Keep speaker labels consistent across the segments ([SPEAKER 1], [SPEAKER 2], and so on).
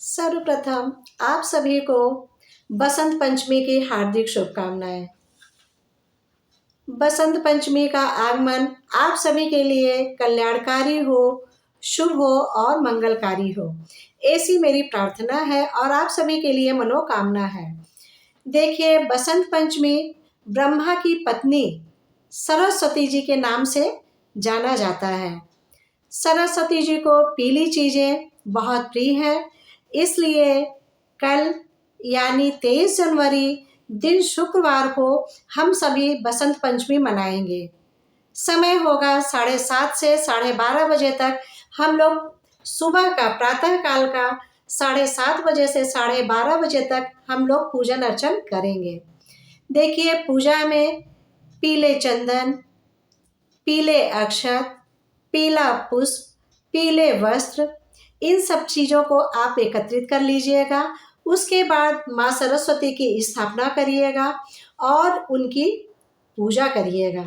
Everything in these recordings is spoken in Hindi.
[SPEAKER 1] सर्वप्रथम आप सभी को बसंत पंचमी की हार्दिक शुभकामनाएं। बसंत पंचमी का आगमन आप सभी के लिए कल्याणकारी हो, शुभ हो और मंगलकारी हो, ऐसी मेरी प्रार्थना है और आप सभी के लिए मनोकामना है। देखिए, बसंत पंचमी ब्रह्मा की पत्नी सरस्वती जी के नाम से जाना जाता है। सरस्वती जी को पीली चीज़ें बहुत प्रिय है, इसलिए कल यानी 23 जनवरी दिन शुक्रवार को हम सभी बसंत पंचमी मनाएंगे। समय होगा 7:30 से 12:30 बजे तक। हम लोग सुबह का प्रातः काल का 7:30 बजे से 12:30 बजे तक हम लोग पूजन अर्चन करेंगे। देखिए, पूजा में पीले चंदन, पीले अक्षत, पीला पुष्प, पीले वस्त्र, इन सब चीज़ों को आप एकत्रित कर लीजिएगा। उसके बाद माँ सरस्वती की स्थापना करिएगा और उनकी पूजा करिएगा।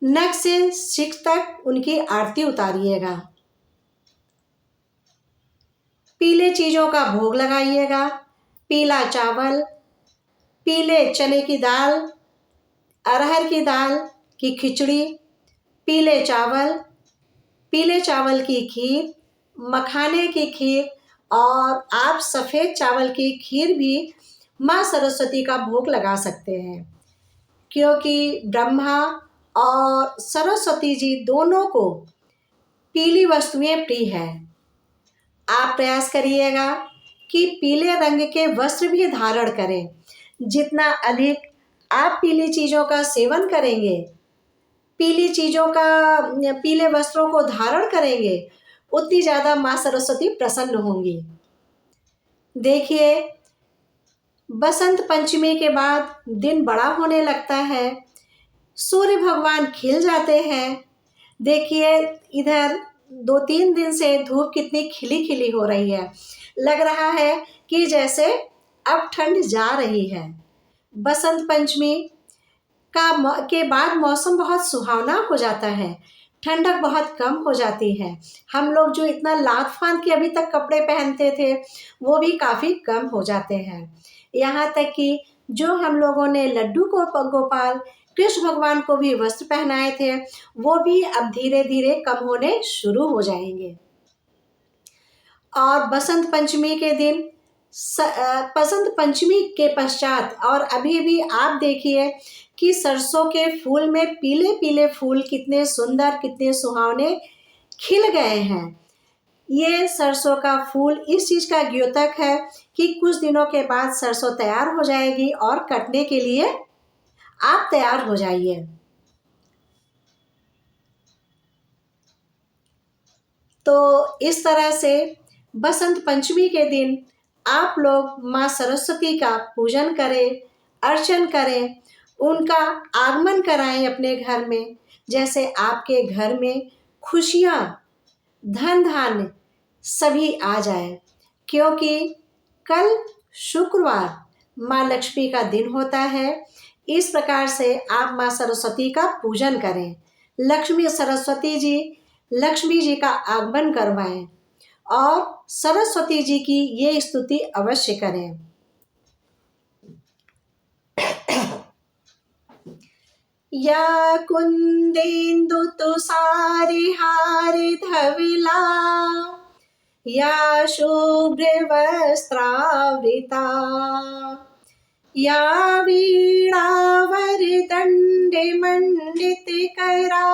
[SPEAKER 1] नख से सिख तक उनकी आरती उतारिएगा। पीले चीज़ों का भोग लगाइएगा। पीला चावल, पीले चने की दाल, अरहर की दाल की खिचड़ी, पीले चावल की खीर, मखाने की खीर और आप सफ़ेद चावल की खीर भी माँ सरस्वती का भोग लगा सकते हैं, क्योंकि ब्रह्मा और सरस्वती जी दोनों को पीली वस्तुएं प्रिय है। आप प्रयास करिएगा कि पीले रंग के वस्त्र भी धारण करें। जितना अधिक आप पीली चीज़ों का सेवन करेंगे, पीले वस्त्रों को धारण करेंगे, उतनी ज़्यादा माँ सरस्वती प्रसन्न होंगी। देखिए, बसंत पंचमी के बाद दिन बड़ा होने लगता है, सूर्य भगवान खिल जाते हैं। देखिए, इधर 2-3 दिन से धूप कितनी खिली खिली हो रही है। लग रहा है कि जैसे अब ठंड जा रही है। बसंत पंचमी के बाद मौसम बहुत सुहावना हो जाता है, ठंडक बहुत कम हो जाती है। हम लोग जो इतना लाद फांद के अभी तक कपड़े पहनते थे, वो भी काफ़ी कम हो जाते हैं। यहाँ तक कि जो हम लोगों ने लड्डू को गोपाल कृष्ण भगवान को भी वस्त्र पहनाए थे, वो भी अब धीरे धीरे कम होने शुरू हो जाएंगे। और बसंत पंचमी के दिन बसंत पंचमी के पश्चात और अभी भी आप देखिए कि सरसों के फूल में पीले पीले फूल कितने सुंदर, कितने सुहावने खिल गए हैं। ये सरसों का फूल इस चीज़ का द्योतक है कि कुछ दिनों के बाद सरसों तैयार हो जाएगी और कटने के लिए आप तैयार हो जाइए। तो इस तरह से बसंत पंचमी के दिन आप लोग माँ सरस्वती का पूजन करें, अर्चन करें, उनका आगमन कराएं अपने घर में, जैसे आपके घर में खुशियाँ, धन धान्य सभी आ जाए। क्योंकि कल शुक्रवार माँ लक्ष्मी का दिन होता है। इस प्रकार से आप माँ सरस्वती का पूजन करें, लक्ष्मी जी का आगमन करवाएं और सरस्वती जी की ये स्तुति अवश्य करें। या कुंदेन्दु तुषारिहारि धवला, या शुभ्र वस्त्रावृता, या वीणावरदण्डे मण्डितकरा,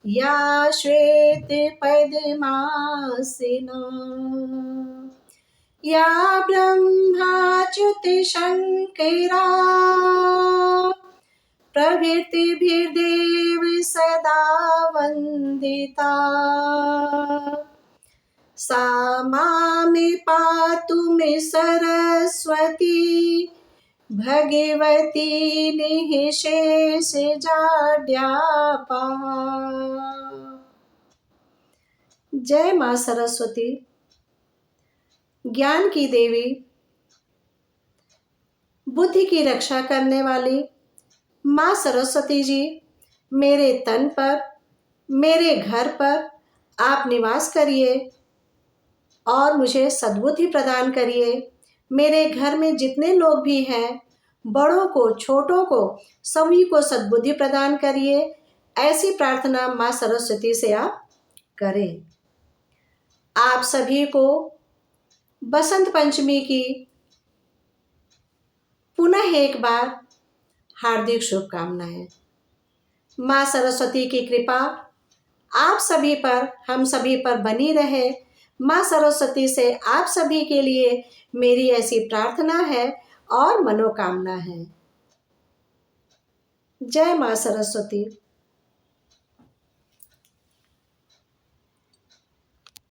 [SPEAKER 1] या श्वेत पद्मासना, या ब्रह्माच्युत शंकरा, प्रभृतिभिर्देव सदा वन्दिता, सा मामे पातु मे सरस्वती, भगवती निःशेष जाड्यापा। जय माँ सरस्वती, ज्ञान की देवी, बुद्धि की रक्षा करने वाली माँ सरस्वती जी, मेरे तन पर, मेरे घर पर आप निवास करिए और मुझे सद्बुद्धि प्रदान करिए। मेरे घर में जितने लोग भी हैं, बड़ों को छोटों को सभी को सद्बुद्धि प्रदान करिए। ऐसी प्रार्थना माँ सरस्वती से आप करें। आप सभी को बसंत पंचमी की पुनः एक बार हार्दिक शुभकामनाएं। माँ सरस्वती की कृपा आप सभी पर, हम सभी पर बनी रहे। माँ सरस्वती से आप सभी के लिए मेरी ऐसी प्रार्थना है और मनोकामना है। जय माँ सरस्वती।